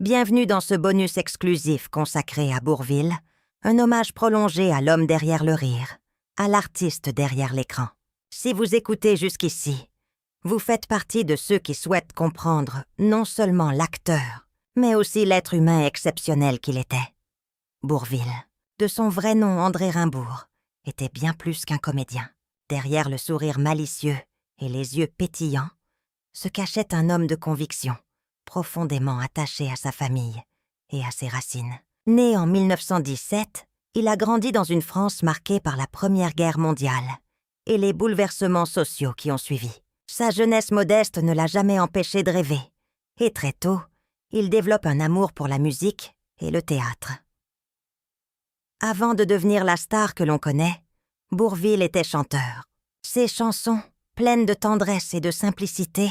Bienvenue dans ce bonus exclusif consacré à Bourvil, un hommage prolongé à l'homme derrière le rire, à l'artiste derrière l'écran. Si vous écoutez jusqu'ici, vous faites partie de ceux qui souhaitent comprendre non seulement l'acteur, mais aussi l'être humain exceptionnel qu'il était. Bourvil, de son vrai nom André Rimbourg, était bien plus qu'un comédien. Derrière le sourire malicieux et les yeux pétillants, se cachait un homme de conviction, profondément attaché à sa famille et à ses racines. Né en 1917, il a grandi dans une France marquée par la Première Guerre mondiale et les bouleversements sociaux qui ont suivi. Sa jeunesse modeste ne l'a jamais empêché de rêver, et très tôt, il développe un amour pour la musique et le théâtre. Avant de devenir la star que l'on connaît, Bourvil était chanteur. Ses chansons, pleines de tendresse et de simplicité,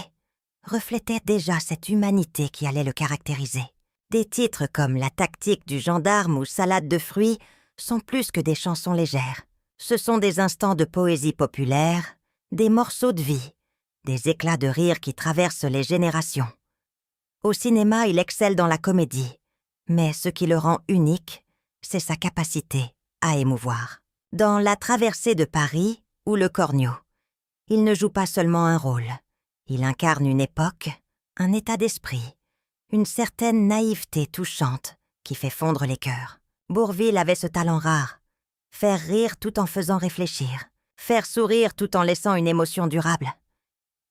reflétaient déjà cette humanité qui allait le caractériser. Des titres comme La tactique du gendarme ou Salade de fruits sont plus que des chansons légères. Ce sont des instants de poésie populaire, des morceaux de vie, des éclats de rire qui traversent les générations. Au cinéma, il excelle dans la comédie, mais ce qui le rend unique, c'est sa capacité à émouvoir. Dans La traversée de Paris ou Le Cornio, il ne joue pas seulement un rôle. Il incarne une époque, un état d'esprit, une certaine naïveté touchante qui fait fondre les cœurs. Bourvil avait ce talent rare, faire rire tout en faisant réfléchir, faire sourire tout en laissant une émotion durable.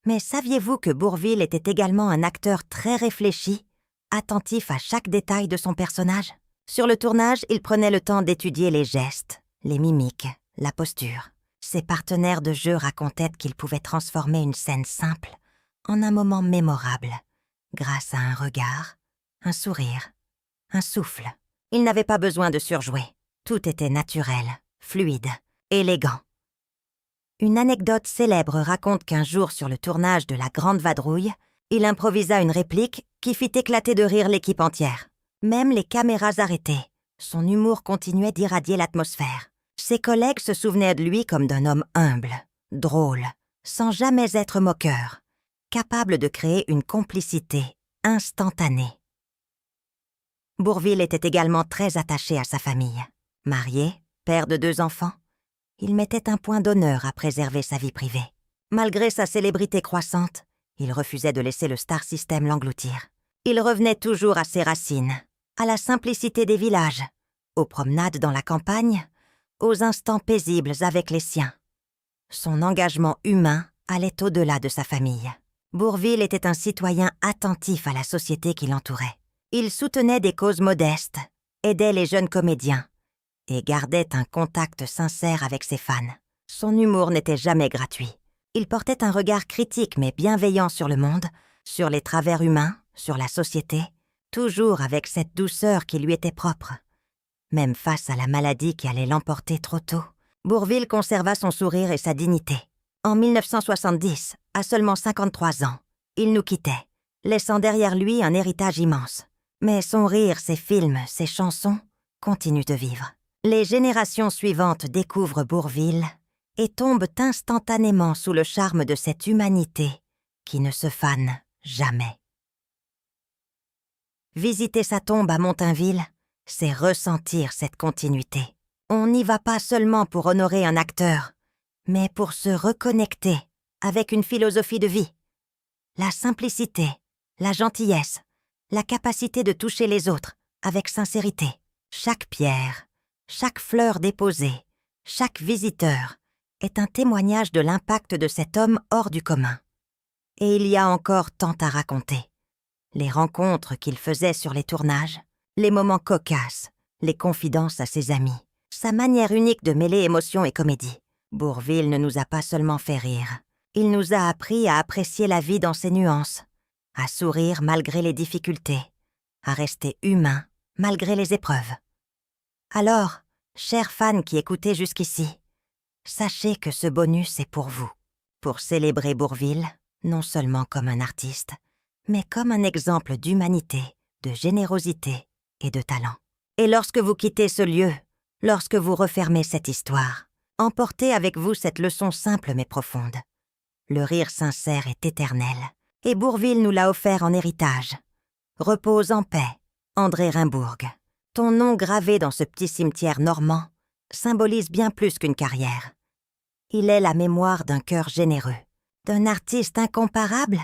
Mais saviez-vous que Bourvil était également un acteur très réfléchi, attentif à chaque détail de son personnage? Sur le tournage, il prenait le temps d'étudier les gestes, les mimiques, la posture. Ses partenaires de jeu racontaient qu'il pouvait transformer une scène simple en un moment mémorable, grâce à un regard, un sourire, un souffle. Il n'avait pas besoin de surjouer. Tout était naturel, fluide, élégant. Une anecdote célèbre raconte qu'un jour sur le tournage de La Grande Vadrouille, il improvisa une réplique qui fit éclater de rire l'équipe entière. Même les caméras arrêtées, son humour continuait d'irradier l'atmosphère. Ses collègues se souvenaient de lui comme d'un homme humble, drôle, sans jamais être moqueur, capable de créer une complicité instantanée. Bourvil était également très attaché à sa famille. Marié, père de 2 enfants, il mettait un point d'honneur à préserver sa vie privée. Malgré sa célébrité croissante, il refusait de laisser le star system l'engloutir. Il revenait toujours à ses racines, à la simplicité des villages, aux promenades dans la campagne, aux instants paisibles avec les siens. Son engagement humain allait au-delà de sa famille. Bourvil était un citoyen attentif à la société qui l'entourait. Il soutenait des causes modestes, aidait les jeunes comédiens et gardait un contact sincère avec ses fans. Son humour n'était jamais gratuit. Il portait un regard critique mais bienveillant sur le monde, sur les travers humains, sur la société, toujours avec cette douceur qui lui était propre. Même face à la maladie qui allait l'emporter trop tôt, Bourvil conserva son sourire et sa dignité. En 1970, à seulement 53 ans, il nous quittait, laissant derrière lui un héritage immense. Mais son rire, ses films, ses chansons continuent de vivre. Les générations suivantes découvrent Bourvil et tombent instantanément sous le charme de cette humanité qui ne se fane jamais. Visiter sa tombe à Montainville, c'est ressentir cette continuité. On n'y va pas seulement pour honorer un acteur, mais pour se reconnecter avec une philosophie de vie. La simplicité, la gentillesse, la capacité de toucher les autres avec sincérité. Chaque pierre, chaque fleur déposée, chaque visiteur est un témoignage de l'impact de cet homme hors du commun. Et il y a encore tant à raconter. Les rencontres qu'il faisait sur les tournages, les moments cocasses, les confidences à ses amis, sa manière unique de mêler émotion et comédie. Bourvil ne nous a pas seulement fait rire, il nous a appris à apprécier la vie dans ses nuances, à sourire malgré les difficultés, à rester humain malgré les épreuves. Alors, chers fans qui écoutez jusqu'ici, sachez que ce bonus est pour vous, pour célébrer Bourvil, non seulement comme un artiste, mais comme un exemple d'humanité, de générosité et de talent. Et lorsque vous quittez ce lieu, lorsque vous refermez cette histoire, emportez avec vous cette leçon simple mais profonde. Le rire sincère est éternel, et Bourvil nous l'a offert en héritage. Repose en paix, André Rimbourg, ton nom gravé dans ce petit cimetière normand symbolise bien plus qu'une carrière. Il est la mémoire d'un cœur généreux, d'un artiste incomparable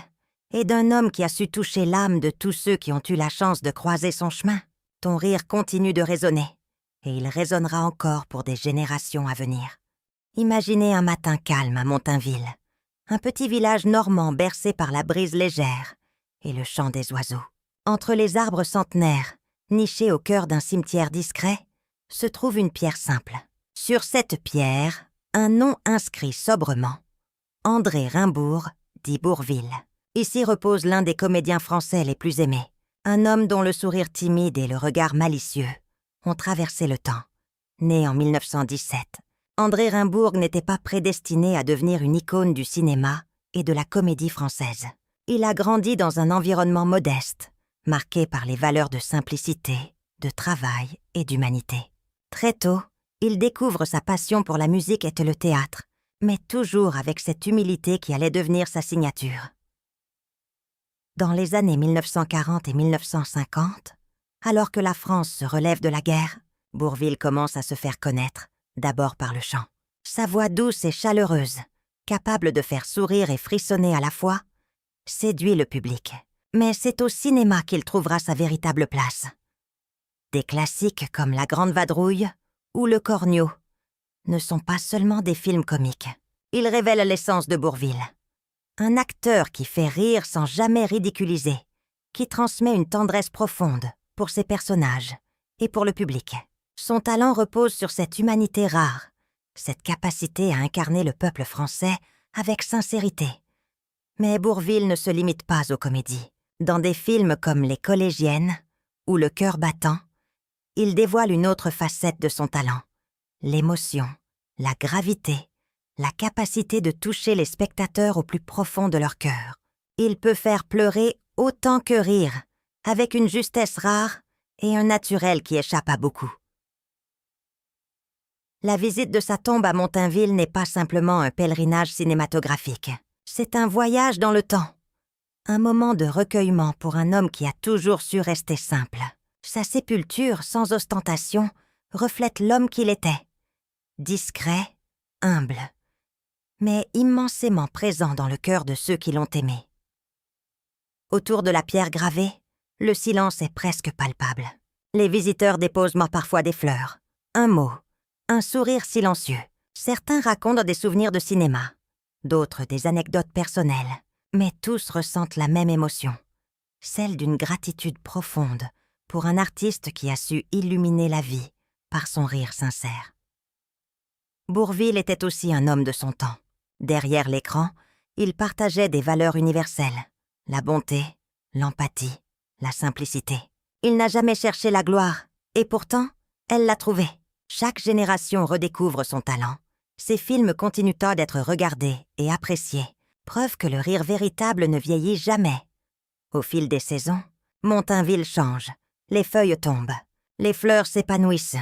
et d'un homme qui a su toucher l'âme de tous ceux qui ont eu la chance de croiser son chemin. Ton rire continue de résonner, et il résonnera encore pour des générations à venir. Imaginez un matin calme à Montainville, un petit village normand bercé par la brise légère et le chant des oiseaux. Entre les arbres centenaires, nichés au cœur d'un cimetière discret, se trouve une pierre simple. Sur cette pierre, un nom inscrit sobrement. André Rimbourg, dit Bourvil. Ici repose l'un des comédiens français les plus aimés. Un homme dont le sourire timide et le regard malicieux ont traversé le temps. Né en 1917, André Rimbourg n'était pas prédestiné à devenir une icône du cinéma et de la comédie française. Il a grandi dans un environnement modeste, marqué par les valeurs de simplicité, de travail et d'humanité. Très tôt, il découvre sa passion pour la musique et le théâtre, mais toujours avec cette humilité qui allait devenir sa signature. Dans les années 1940 et 1950, alors que la France se relève de la guerre, Bourvil commence à se faire connaître, d'abord par le chant. Sa voix douce et chaleureuse, capable de faire sourire et frissonner à la fois, séduit le public. Mais c'est au cinéma qu'il trouvera sa véritable place. Des classiques comme La Grande Vadrouille ou Le Corneau ne sont pas seulement des films comiques. Ils révèlent l'essence de Bourvil. Un acteur qui fait rire sans jamais ridiculiser, qui transmet une tendresse profonde pour ses personnages et pour le public. Son talent repose sur cette humanité rare, cette capacité à incarner le peuple français avec sincérité. Mais Bourvil ne se limite pas aux comédies. Dans des films comme Les Collégiennes ou Le Cœur battant, il dévoile une autre facette de son talent, l'émotion, la gravité, la capacité de toucher les spectateurs au plus profond de leur cœur. Il peut faire pleurer autant que rire, avec une justesse rare et un naturel qui échappe à beaucoup. La visite de sa tombe à Montainville n'est pas simplement un pèlerinage cinématographique. C'est un voyage dans le temps. Un moment de recueillement pour un homme qui a toujours su rester simple. Sa sépulture, sans ostentation, reflète l'homme qu'il était. Discret, humble, mais immensément présent dans le cœur de ceux qui l'ont aimé. Autour de la pierre gravée, le silence est presque palpable. Les visiteurs déposent parfois des fleurs, un mot, un sourire silencieux. Certains racontent des souvenirs de cinéma, d'autres des anecdotes personnelles, mais tous ressentent la même émotion, celle d'une gratitude profonde pour un artiste qui a su illuminer la vie par son rire sincère. Bourvil était aussi un homme de son temps. Derrière l'écran, il partageait des valeurs universelles, la bonté, l'empathie, la simplicité. Il n'a jamais cherché la gloire, et pourtant, elle l'a trouvée. Chaque génération redécouvre son talent. Ses films continuent d'être regardés et appréciés, preuve que le rire véritable ne vieillit jamais. Au fil des saisons, Montainville change, les feuilles tombent, les fleurs s'épanouissent,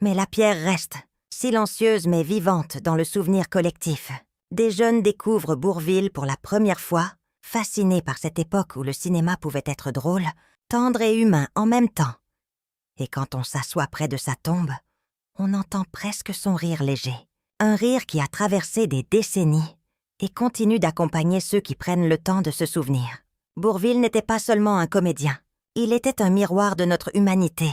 mais la pierre reste, silencieuse mais vivante dans le souvenir collectif. Des jeunes découvrent Bourvil pour la première fois, fascinés par cette époque où le cinéma pouvait être drôle, tendre et humain en même temps. Et quand on s'assoit près de sa tombe, on entend presque son rire léger. Un rire qui a traversé des décennies et continue d'accompagner ceux qui prennent le temps de se souvenir. Bourvil n'était pas seulement un comédien, il était un miroir de notre humanité.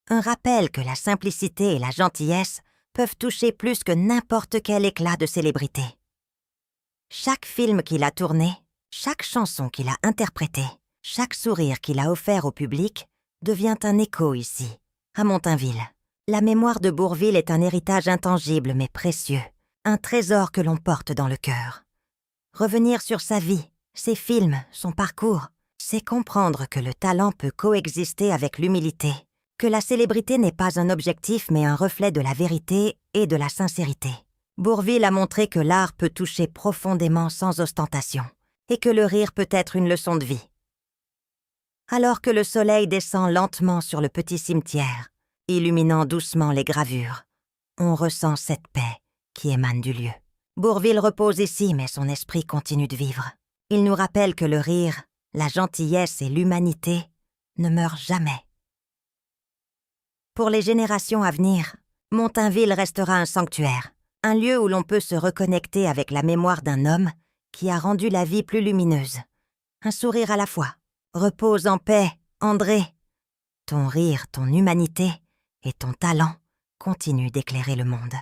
Un rappel que la simplicité et la gentillesse peuvent toucher plus que n'importe quel éclat de célébrité. Chaque film qu'il a tourné, chaque chanson qu'il a interprétée, chaque sourire qu'il a offert au public devient un écho ici, à Montainville. La mémoire de Bourvil est un héritage intangible mais précieux, un trésor que l'on porte dans le cœur. Revenir sur sa vie, ses films, son parcours, c'est comprendre que le talent peut coexister avec l'humilité, que la célébrité n'est pas un objectif mais un reflet de la vérité et de la sincérité. Bourvil a montré que l'art peut toucher profondément sans ostentation et que le rire peut être une leçon de vie. Alors que le soleil descend lentement sur le petit cimetière, illuminant doucement les gravures, on ressent cette paix qui émane du lieu. Bourvil repose ici, mais son esprit continue de vivre. Il nous rappelle que le rire, la gentillesse et l'humanité ne meurent jamais. Pour les générations à venir, Montainville restera un sanctuaire, un lieu où l'on peut se reconnecter avec la mémoire d'un homme qui a rendu la vie plus lumineuse. Un sourire à la fois. Repose en paix, André. Ton rire, ton humanité et ton talent continuent d'éclairer le monde.